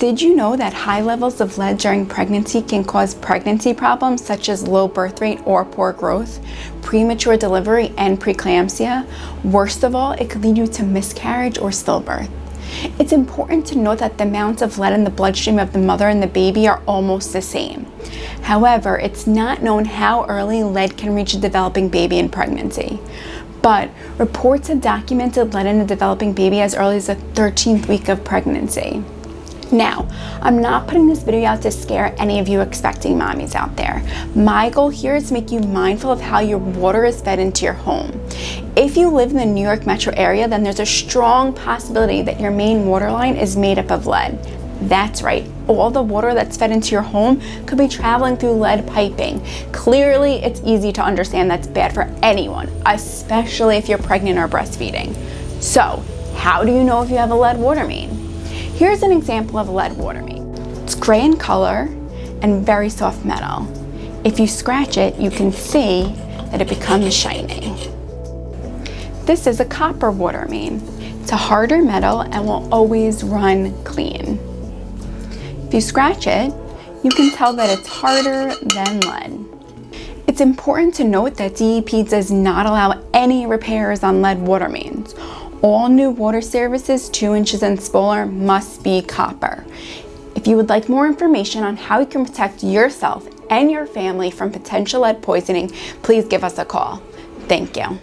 Did you know that high levels of lead during pregnancy can cause pregnancy problems such as low birth rate or poor growth, premature delivery, and preeclampsia? Worst of all, it could lead you to miscarriage or stillbirth. It's important to note that the amounts of lead in the bloodstream of the mother and the baby are almost the same. However, it's not known how early lead can reach a developing baby in pregnancy. But reports have documented lead in a developing baby as early as the 13th week of pregnancy. Now, I'm not putting this video out to scare any of you expecting mommies out there. My goal here is to make you mindful of how your water is fed into your home. If you live in the New York metro area, then there's a strong possibility that your main water line is made up of lead. That's right, all the water that's fed into your home could be traveling through lead piping. Clearly, it's easy to understand that's bad for anyone, especially if you're pregnant or breastfeeding. So, how do you know if you have a lead water main? Here's an example of a lead water main. It's gray in color and very soft metal. If you scratch it, you can see that it becomes shiny. This is a copper water main. It's a harder metal and will always run clean. If you scratch it, you can tell that it's harder than lead. It's important to note that DEP does not allow any repairs on lead water mains. All new water services 2 inches and smaller must be copper. If you would like more information on how you can protect yourself and your family from potential lead poisoning, please give us a call. Thank you.